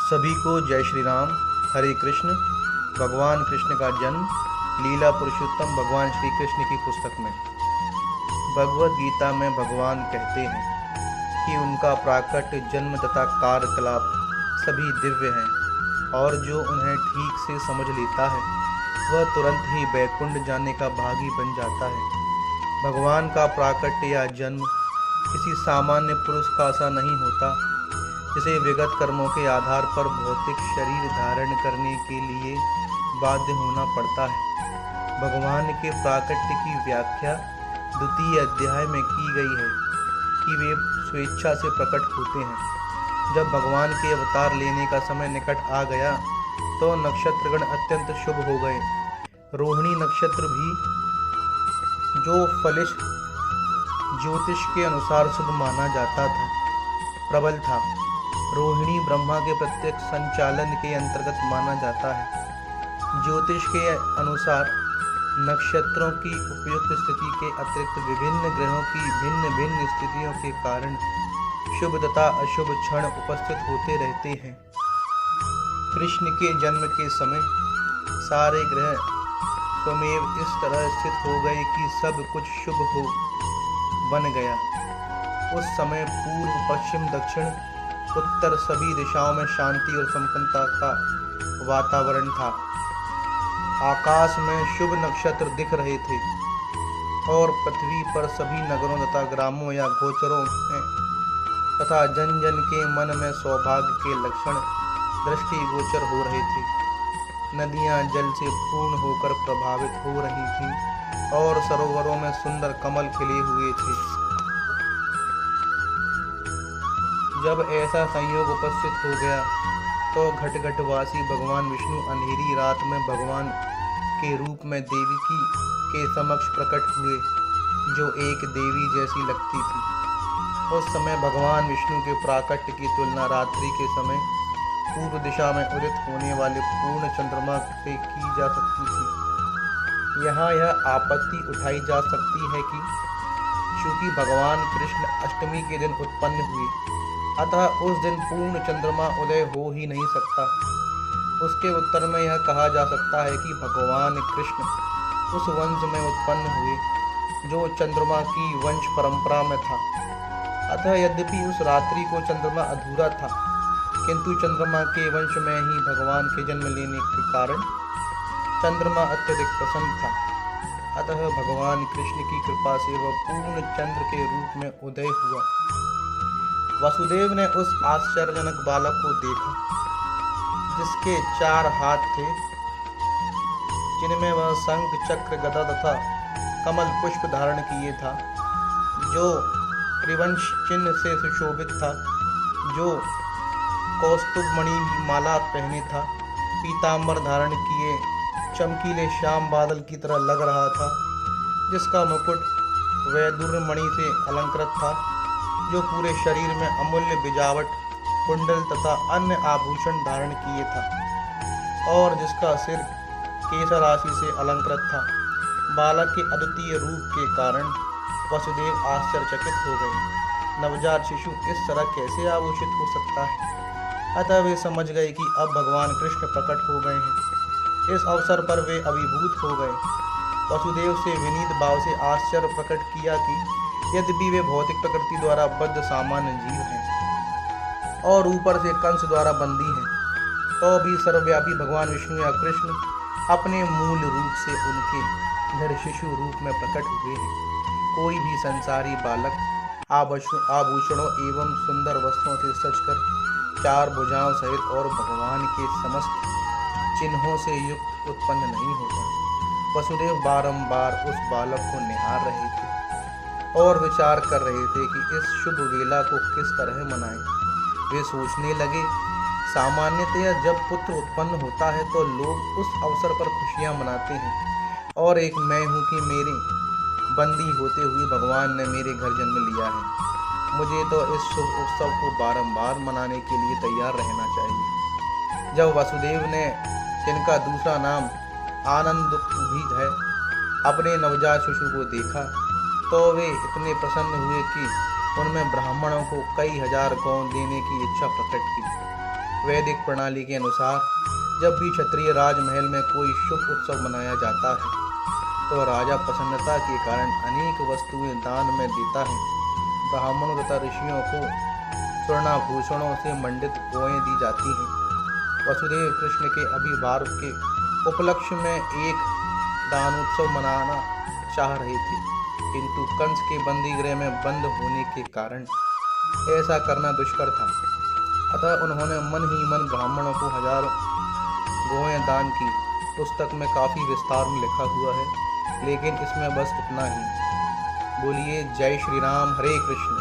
सभी को जय श्री राम। हरे कृष्ण। भगवान कृष्ण का जन्म लीला पुरुषोत्तम भगवान श्री कृष्ण की पुस्तक में। भगवद गीता में भगवान कहते हैं कि उनका प्राकट्य जन्म तथा कार्यकलाप सभी दिव्य हैं और जो उन्हें ठीक से समझ लेता है वह तुरंत ही वैकुंठ जाने का भागी बन जाता है। भगवान का प्राकट्य या जन्म किसी सामान्य पुरुष का सा नहीं होता जिसे विगत कर्मों के आधार पर भौतिक शरीर धारण करने के लिए बाध्य होना पड़ता है। भगवान के प्राकट्य की व्याख्या द्वितीय अध्याय में की गई है कि वे स्वेच्छा से प्रकट होते हैं। जब भगवान के अवतार लेने का समय निकट आ गया तो नक्षत्रगण अत्यंत शुभ हो गए। रोहिणी नक्षत्र भी जो फलिश ज्योतिष के अनुसार शुभ माना जाता था प्रबल था। रोहिणी ब्रह्मा के प्रत्येक संचालन के अंतर्गत माना जाता है। ज्योतिष के अनुसार नक्षत्रों की उपयुक्त स्थिति के अतिरिक्त विभिन्न ग्रहों की भिन्न भिन्न स्थितियों के कारण शुभ तथा अशुभ क्षण उपस्थित होते रहते हैं। कृष्ण के जन्म के समय सारे ग्रह स्वमेव इस तरह स्थित हो गए कि सब कुछ शुभ हो बन गया। उस समय पूर्व पश्चिम दक्षिण उत्तर सभी दिशाओं में शांति और संपन्नता का वातावरण था। आकाश में शुभ नक्षत्र दिख रहे थे और पृथ्वी पर सभी नगरों तथा ग्रामों या गोचरों में तथा जन जन के मन में सौभाग्य के लक्षण दृष्टि गोचर हो रहे थे। नदियां जल से पूर्ण होकर प्रभावित हो रही थीं और सरोवरों में सुंदर कमल खिले हुए थे। जब ऐसा संयोग उपस्थित हो गया तो घटघटवासी भगवान विष्णु अंधेरी रात में भगवान के रूप में देवकी के समक्ष प्रकट हुए जो एक देवी जैसी लगती थी। उस समय भगवान विष्णु के प्राकट्य की तुलना रात्रि के समय पूर्व दिशा में उदित होने वाले पूर्ण चंद्रमा से की जा सकती थी। यहाँ यह आपत्ति उठाई जा सकती है कि चूंकि भगवान कृष्ण अष्टमी के दिन उत्पन्न हुए अतः उस दिन पूर्ण चंद्रमा उदय हो ही नहीं सकता। उसके उत्तर में यह कहा जा सकता है कि भगवान कृष्ण उस वंश में उत्पन्न हुए जो चंद्रमा की वंश परंपरा में था। अतः यद्यपि उस रात्रि को चंद्रमा अधूरा था किंतु चंद्रमा के वंश में ही भगवान के जन्म लेने के कारण चंद्रमा अत्यधिक प्रसन्न था। अतः भगवान कृष्ण की कृपा से वह पूर्ण चंद्र के रूप में उदय हुआ। वसुदेव ने उस आश्चर्यजनक बालक को देखा जिसके 4 हाथ थे जिनमें वह शंख चक्र गदा तथा कमल पुष्प धारण किए था, जो त्रिवंश चिन्ह से सुशोभित था, जो कौस्तुभ मणि माला पहने था, पीतांबर धारण किए चमकीले श्याम बादल की तरह लग रहा था, जिसका मुकुट वैदुर्य मणि से अलंकृत था, जो पूरे शरीर में अमूल्य बिजावट कुंडल तथा अन्य आभूषण धारण किए था और जिसका सिर केसर राशि से अलंकृत था। बालक के अद्वितीय रूप के कारण वसुदेव आश्चर्यचकित हो गए। नवजात शिशु इस तरह कैसे आभूषित हो सकता है? अतः वे समझ गए कि अब भगवान कृष्ण प्रकट हो गए हैं। इस अवसर पर वे अभिभूत हो गए। वसुदेव से विनीत भाव से आश्चर्य प्रकट किया कि यद्यपि वे भौतिक प्रकृति द्वारा बद्ध सामान्य जीव हैं और ऊपर से कंस द्वारा बंदी हैं, तो भी सर्वव्यापी भगवान विष्णु या कृष्ण अपने मूल रूप से उनके घर शिशु रूप में प्रकट हुए हैं। कोई भी संसारी बालक आभूषणों एवं सुंदर वस्त्रों से सजकर 4 भुजाओं सहित और भगवान के समस्त चिन्हों से युक्त उत्पन्न नहीं होता। वसुदेव बारंबार उस बालक को निहार रहे थे और विचार कर रहे थे कि इस शुभ वेला को किस तरह मनाएं। वे सोचने लगे, सामान्यतया जब पुत्र उत्पन्न होता है तो लोग उस अवसर पर खुशियां मनाते हैं और एक मैं हूँ कि मेरे बंदी होते हुए भगवान ने मेरे घर जन्म लिया है। मुझे तो इस शुभ उत्सव को बारंबार मनाने के लिए तैयार रहना चाहिए। जब वसुदेव ने, जिनका दूसरा नाम आनंद भी है, अपने नवजात शिशु को देखा तो वे इतने प्रसन्न हुए कि उनमें ब्राह्मणों को कई हजार गौ देने की इच्छा प्रकट की। वैदिक प्रणाली के अनुसार जब भी क्षत्रिय राजमहल में कोई शुभ उत्सव मनाया जाता है तो राजा प्रसन्नता के कारण अनेक वस्तुएं दान में देता है। ब्राह्मणों तथा ऋषियों को स्वर्णाभूषणों से मंडित गौएं दी जाती हैं। वसुदेव कृष्ण के अभिभाव के उपलक्ष्य में एक दानोत्सव मनाना चाह रहे थे, किंतु कंस के बंदी गृह में बंद होने के कारण ऐसा करना दुष्कर था। अतः उन्होंने मन ही मन ब्राह्मणों को 1000 गौएं दान की। पुस्तक में काफ़ी विस्तार में लिखा हुआ है, लेकिन इसमें बस इतना ही। बोलिए जय श्री राम, हरे कृष्ण।